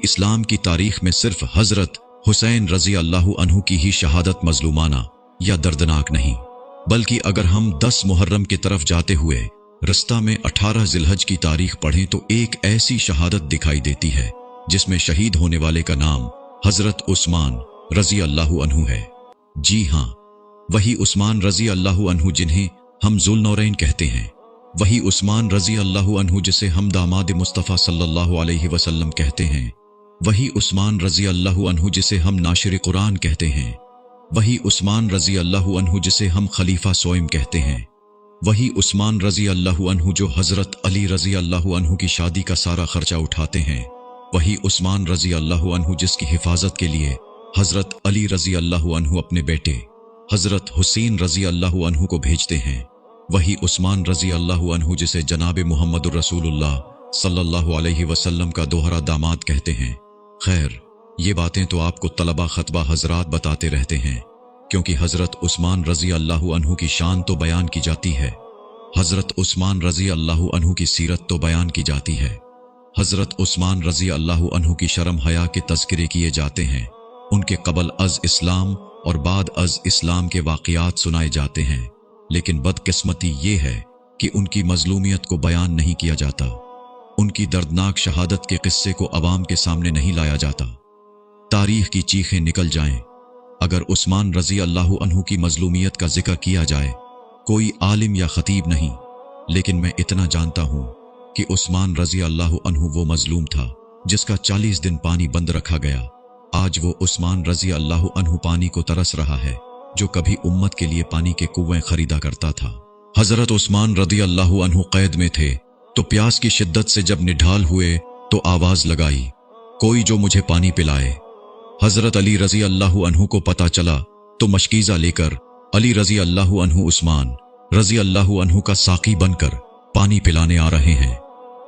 इस्लाम की तारीख में सिर्फ हजरत हुसैन रजी अल्लाह अन्हु की ही शहादत मजलूमाना या दर्दनाक नहीं, बल्कि अगर हम 10 मुहर्रम की तरफ जाते हुए रास्ता में 18 जिलहज की तारीख पढ़ें तो एक ऐसी शहादत दिखाई देती है जिसमें शहीद होने वाले का नाम हजरत उस्मान रजी अल्लाह अन्हु है। जी हाँ, वही उस्मान रजी अल्लाह अन्हु जिन्हें हम जुल्नौरैन कहते हैं, वही उस्मान रजी अल्लाह अन्हु जिसे हम दामाद मुस्तफ़ा सल्लल्लाहु अलैहि वसल्लम कहते हैं, वही उस्मान रजी अल्लाह अन्हु जिसे हम नाशिर कुरान कहते हैं, वही उस्मान रजी अल्लाह अन्हु जिसे हम खलीफा सोइम कहते हैं, वही उस्मान रजी अल्लाह अन्हु जो हजरत अली रजी अल्लाह अन्हु की शादी का सारा खर्चा उठाते हैं, वही उस्मान रजी अल्लाह अन्हु जिसकी हिफाजत के लिए हजरत अली रजी अल्लाह अन्हु अपने बेटे हजरत हुसैन रजी अल्लाह अन्हु को भेजते हैं, वही उस्मान रजी अल्लाह अन्हु जिसे जनाब मुहम्मद रसूलुल्लाह सल्लल्लाहु अलैहि वसल्लम का दोहरा दामाद कहते हैं। खैर, ये बातें तो आपको तलबा खतबा हजरात बताते रहते हैं, क्योंकि हजरत उस्मान रजी अल्लाह अन्हु की शान तो बयान की जाती है, हजरत उस्मान रजी अल्लाह अन्हु की सीरत तो बयान की जाती है, हजरत उस्मान रजी अल्लाह अन्हु की शर्म हया के तज़किरे किए जाते हैं, उनके कबल अज इस्लाम और बाद अज इस्लाम के वाक़ियात सुनाए जाते हैं, लेकिन बदकिस्मती ये है कि उनकी मजलूमियत को बयान नहीं किया जाता, उनकी दर्दनाक शहादत के किस्से को अवाम के सामने नहीं लाया जाता। तारीख की चीखें निकल जाएं अगर उस्मान रजी अल्लाह अन्हु की मजलूमियत का जिक्र किया जाए। कोई आलिम या खतीब नहीं, लेकिन मैं इतना जानता हूं कि उस्मान रजी अल्लाह अन्हु वो मजलूम था जिसका 40 दिन पानी बंद रखा गया। आज वो उस्मान रजी अल्लाह अन्हु पानी को तरस रहा है जो कभी उम्मत के लिए पानी के कुएं खरीदा करता था। हजरत उस्मान रजी अल्लाह अन्हु कैद में थे तो प्यास की शिद्दत से जब निढाल हुए तो आवाज लगाई, कोई जो मुझे पानी पिलाए। हजरत अली रजी अल्लाह अन्हु को पता चला तो मशकीज़ा लेकर अली रजी अल्लाह अन्हु उस्मान रजी अल्लाह अन्हु का साकी बनकर पानी पिलाने आ रहे हैं।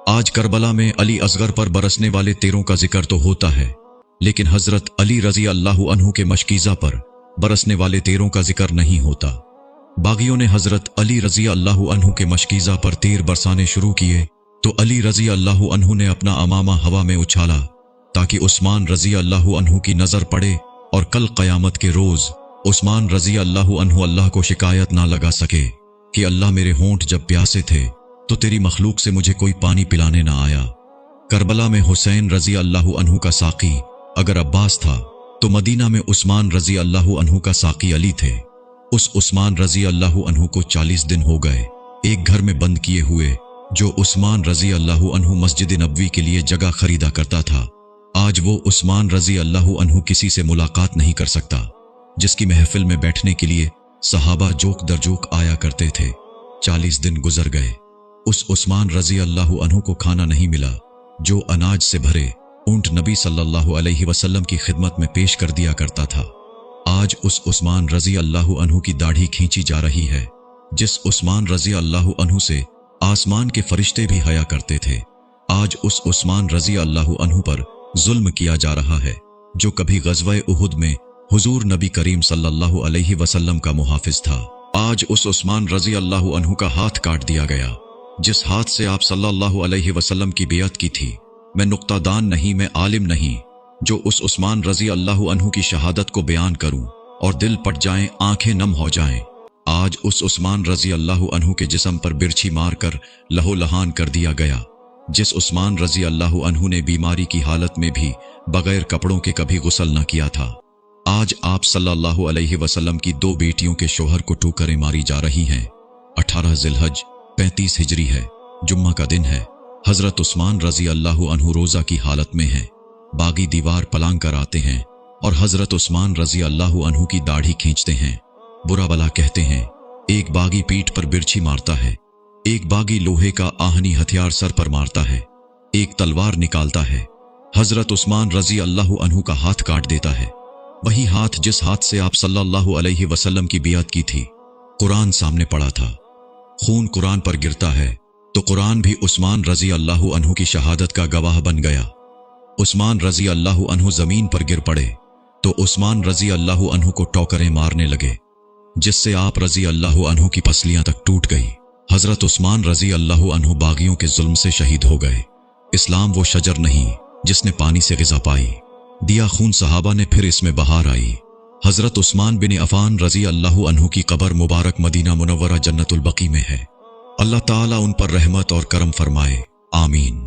आज करबला में अली असगर पर बरसने वाले तेरों का जिक्र तो होता है, लेकिन हजरत अली रजी अल्लाह अन्हु के मशकीज़ा पर बरसने वाले तेरों का जिक्र नहीं होता। बागियों ने हजरत अली रजी अल्लाह अन्हु के मशकीज़ा पर तीर बरसाने शुरू किए तो अली रजी अल्लाह अन्हु ने अपना अमामा हवा में उछाला ताकि उस्मान रजी अल्लाह अन्हु की नजर पड़े और कल क़यामत के रोज उस्मान रजी अल्लाह अन्हु अल्लाह को शिकायत ना लगा सके कि अल्लाह मेरे होंठ जब प्यासे थे तो तेरी मखलूक से मुझे कोई पानी पिलाने ना आया। करबला में हुसैन रजी अल्लाह अन्हु का साकी अगर अब्बास था तो मदीना में उस्मान रजी अल्लाह अन्हु का साकी अली थे। उस उस्मान रजी अल्लाह अन्हु को 40 दिन हो गए एक घर में बंद किए हुए। जो उस्मान रजी अल्लाह अन्हु मस्जिद नबवी के लिए जगह खरीदा करता था, आज वो उस्मान रजी अल्लाह अन्हु किसी से मुलाकात नहीं कर सकता जिसकी महफिल में बैठने के लिए सहाबा जोक दर जोक आया करते थे। 40 दिन गुजर गए, उस उस्मान रजी अल्लाह अन्हु को खाना नहीं मिला जो अनाज से भरे ऊंट नबी सल्लल्लाहु अलैहि वसल्लम की खिदमत में पेश कर दिया करता था। आज उस उस्मान रजी अल्लाह अन्हु की दाढ़ी खींची जा रही है जिस उस्मान रजी अल्लाह अन्हु से आसमान के फरिश्ते भी हया करते थे। आज उस उस्मान रजी अल्लाह अन्हु पर जुल्म किया जा रहा है जो कभी ग़ज़वा उहुद में हुजूर नबी करीम सल्लल्लाहु अलैहि वसल्लम का मुहाफिज था। आज उस उस्मान रजी अल्लाह अन्हु का हाथ काट दिया गया जिस हाथ से आप सल्लल्लाहु अलैहि वसल्लम की बेअत की थी। मैं नुक्तादान नहीं, मैं आलिम नहीं जो उस उस्मान रजी अल्लाह अन्हु की शहादत को बयान करूं और दिल पट जाएं, आंखें नम हो जाएं। आज उस उस्मान रजी अल्लाह अन्हु के जिस्म पर बिरछी मारकर लहो लहान कर दिया गया जिस उस्मान रजी अल्लाह अन्हु ने बीमारी की हालत में भी बगैर कपड़ों के कभी गुस्ल न किया था। आज आप सल्लल्लाहु अलैहि वसल्लम की 2 बेटियों के शोहर को ठोकरें मारी जा रही हैं। 18 जिलहज 35 हिजरी है, जुम्मा का दिन है। हजरत उस्मान रजी अल्लाह अन्हु रोजा की हालत में हैं। बागी दीवार पलांग कर आते हैं और हजरत उस्मान रजी अल्लाह अन्हु की दाढ़ी खींचते हैं, बुरा भला कहते हैं। एक बागी पीठ पर बिरछी मारता है, एक बागी लोहे का आहनी हथियार सर पर मारता है, एक तलवार निकालता है। हजरत उस्मान रजी अल्लाह अन्हु का हाथ काट देता है, वही हाथ जिस हाथ से आप सल्लल्लाहु अलैहि वसल्लम की बियात की थी। कुरान सामने पड़ा था, खून कुरान पर गिरता है तो कुरान भी उस्मान रजी अल्लाह अन्हु की शहादत का गवाह बन गया। उस्मान रजी अल्लाह अन्हु जमीन पर गिर पड़े तो उस्मान रजी अल्लाह अन्हु को टोकरें मारने लगे जिससे आप रजी अल्लाह अन्हु की पसलियां तक टूट गई। हजरत उस्मान रजी अल्लाह अन्हु बागियों के जुल्म से शहीद हो गए। इस्लाम वो शजर नहीं جس نے پانی سے غذا پائی، دیا خون صحابہ نے، پھر اس میں بہار آئی۔ حضرت عثمان بن عفان رضی اللہ عنہ کی قبر مبارک مدینہ منورہ جنت البقیع میں ہے۔ اللہ تعالیٰ ان پر رحمت اور کرم فرمائے، آمین۔